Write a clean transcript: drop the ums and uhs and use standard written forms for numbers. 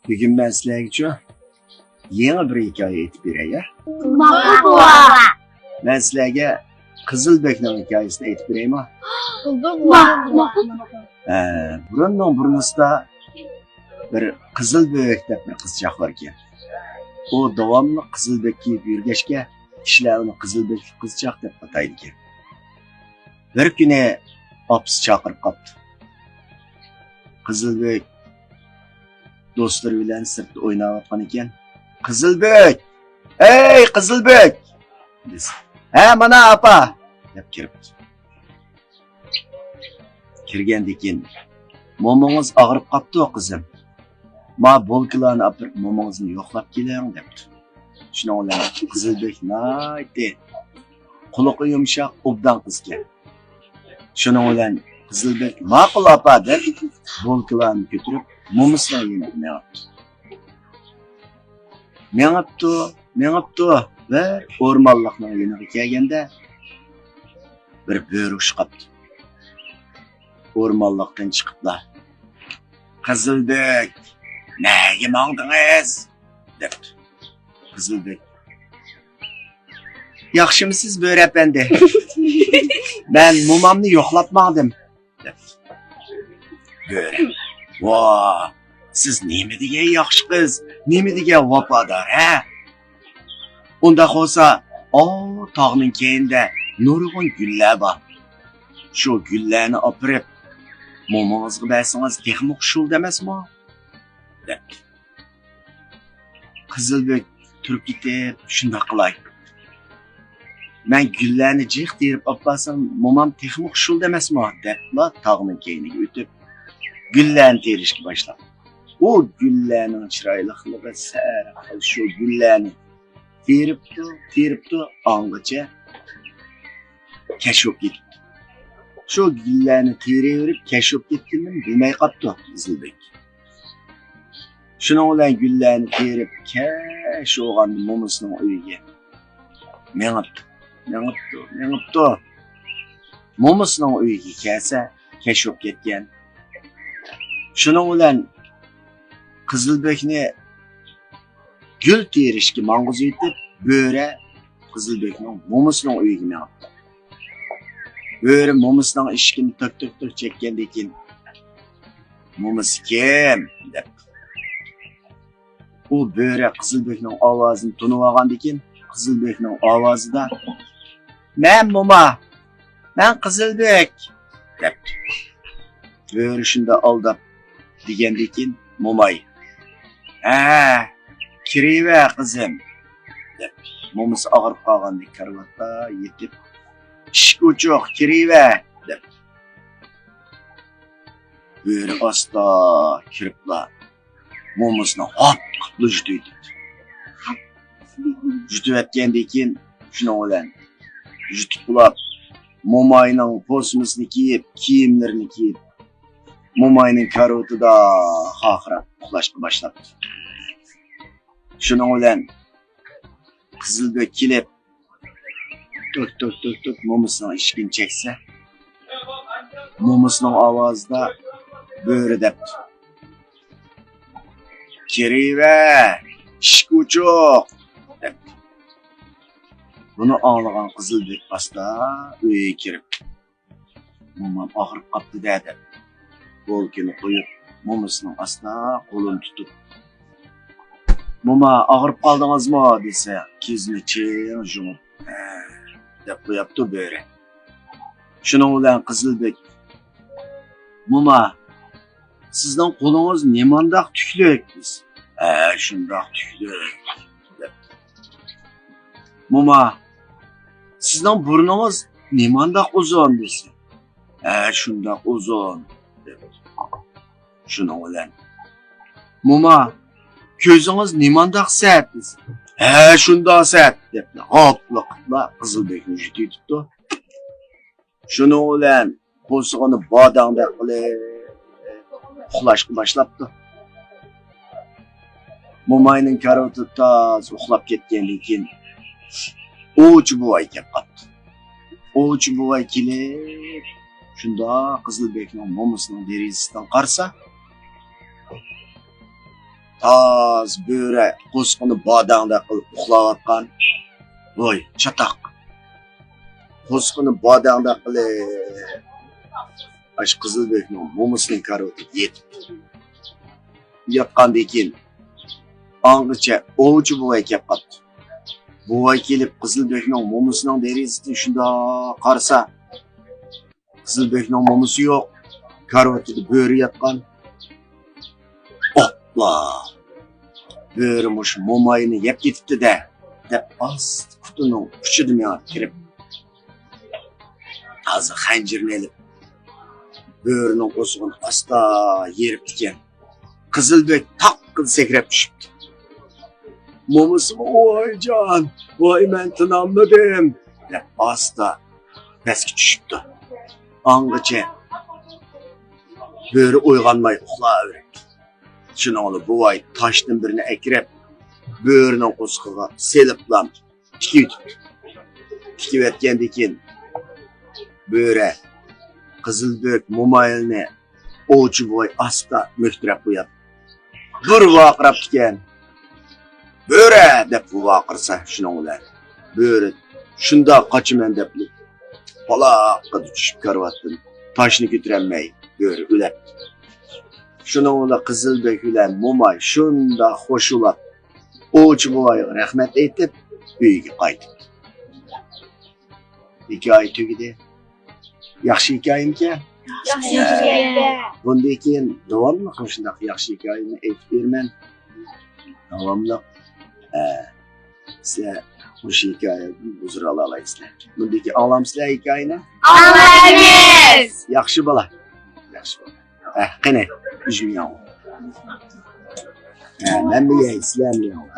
Bugün ben sizlerge yeni bir hikaye aytib beray ya. Ben sizlerge Qizilbekning hikayesini aytib beraymi? Burundan bir Qizilbek deb bir qizchaq bor ekan. O davomli Qizilbek kiyib yurgachga kishilar uni Qizilbek qizchaq deb ataydi ekan. Bir kuni opasi chaqirib qopti. Qizilbek do'stlari bilan sirtda o'ynayotgan ekan. Qizilbek! Ey Qizilbek! desa. Ha, mana apa deb kiribdi. Kirgandan keyin momongiz og'rib qopti qizim. Ma bolkalarni olib momongizni yo'qlab keling debdi. Shuni bilan Qizilbek naydi. Quloqi yumshoq obdan qizga. Shuni bilan Qizilbek ma'qul apa deb bolkalarni ko'tarib momisini yeyapti. Mengapti ve o'rmonliqning yoniga kelganda bir bo'ri chiqibdi. O'rmonliqdan chiqiblar. Qizilbek, nega mangdingiz? debdi. Qizilbek, yaxshimisiz bo'ri apandi? Ben momamni yo'qlab mangdim debdi. Bo'ri, vo, siz nima degan yaxshi qiz, nima degan vafodor, ha? Unda olsa, tog'ning keyinda nurg'un gullar bor. Shu gullarni opirib, momongizga bersangiz texmi xushul demasmi? debdi. Qizilbek turib ketib, shunday qilay. Men gullarni jiq terib olsam, momam texmi xushul demasmi? debla tog'ning keyiniga o'tib, gullarni terishga boshladi. O gullarning chiroyliligi sar shu gullarni teribdi, angacha kashf ketdi. Shu gullarni teraverib kashf ketganini bilmay qopti Qizilbek. Shuning bilan gullarni terib kashf olganda momisining uyiga mengibdi. Momisining uyiga kelsa kashf ketgan. Shuning bilan Qizilbekni gül terishga mang'iz etib, bo'ri Qizilbekning momisining uyiga mengibdi. Bo'ri momisining eshigini tok chekkandan keyin "Momisi kim?" debdi. U bo'ri Qizilbekning ovozini tunib olgandan keyin Qizilbekning ovozida "Men moma, men Qizilbek" debdi. Bo'ri shunda aldab degandan keyin momay kirive kızım deb momisi og'rib qolgandek karvatda yetib ishq uchoq kirive deb bo'ri asta kiribla momisini hop qilib jutuydi. Jutayotgandan keyin shuning bilan jutib qulab momayning posmasini kiyib, kiyimlarini kiyib momayning karvatida xaxirab uxlashga boshladi. Shuning bilan Qizilbek kelib tok momisining eshigini cheksa, momisining ovozida bo'ri debdi. "Kirive, ishq uchoq" debdi. Buni anglagan Qizilbek asta uyga kirib, "Momam og'rib qopti" dedi. Bolkani qo'yib, momisining asta qo'lini tutib, "Moma, og'rib qoldingizmi?" desa, ko'zini chiq yumib, deb qo'yapti bo'ri. Shuning bilan Qizilbek, "Moma, sizning qo'lingiz nemandoq tuklik?" desa, shundoq tuklik" debdi. "Moma, sizning burningiz nemandoq uzun?" desa, shundoq uzun" debdi. Shuning bilan, "Moma, ko'zingiz nemandoq sat?" desa, shundoq sat" debdi. Hopla Qizilbekni jutibdi. Shuning bilan qo'sig'ini bodangdek qilib uxlashga boshlabdi. Momayning karavotida uxlab ketgandan keyin o'chi buvay kelib qoldi. O'chi buvay kelib shunda Qizilbekning momisining derazasidan qarasa, taz böre qo'sqini bodangda qilib uxlayotgan. Voy, chataq. Qo'sqini bodangda qilib ash Qizilbekning mo'misining karavotida yetib yotgandan keyin angacha ovchi buvay kelib qoldi. Buvay kelib Qizilbekning mo'misining derazasidan shunda qarasa, Qizilbekning mo'misi yo'q, karavotida bo'ri yotgan. Opla! Bo'rimush mo'mayni yeb ketibdi-da, deb ast qutining uchidan yana kirib hozir xanjirni olib bo'rining qo'sig'ini asta yerib ekan. Qizilbek taq qilib sakrab tushibdi. Mo'misi voy jon, voy men tinolmadim deb asta pastga tushibdi. Angacha bo'ri uyg'onmay uxlayveribdi. Shuningli buvay toshdan birini akirib, bo'rining qo'sig'iga seliblam tikibdi. Tikib keyin bo'ri Qizilbek mo'mayilni ovchi buvay asta möhtirab qo'yadi. Bir vaqirab ekan. Bo'ri deb vaqirsa shuning bilan bo'ri shunda qochaman deb paloqqa tushib karavotdan toshni ko'tarolmay bo'ri o'ladi. Shuning bilan Qizilbek bilan mo'may shunda xo'shulab ovchi buvayga rahmat aytib uyiga qaytdi. Hikoya tugadi. Yaxshi hikoyamkan? Yaxshi hikoya. Bundan keyin davomli shunday yaxshi hikoyani aytib berman. Davomli sizlar o'sha hikoyani huzur ola olasizlar. Bundan keyin anglamsizlar hikoyani? Anlaymiz. Yaxshi bola. Yaxshi bola. Qani, ujmiyon. Men bilay, sizlar bilan.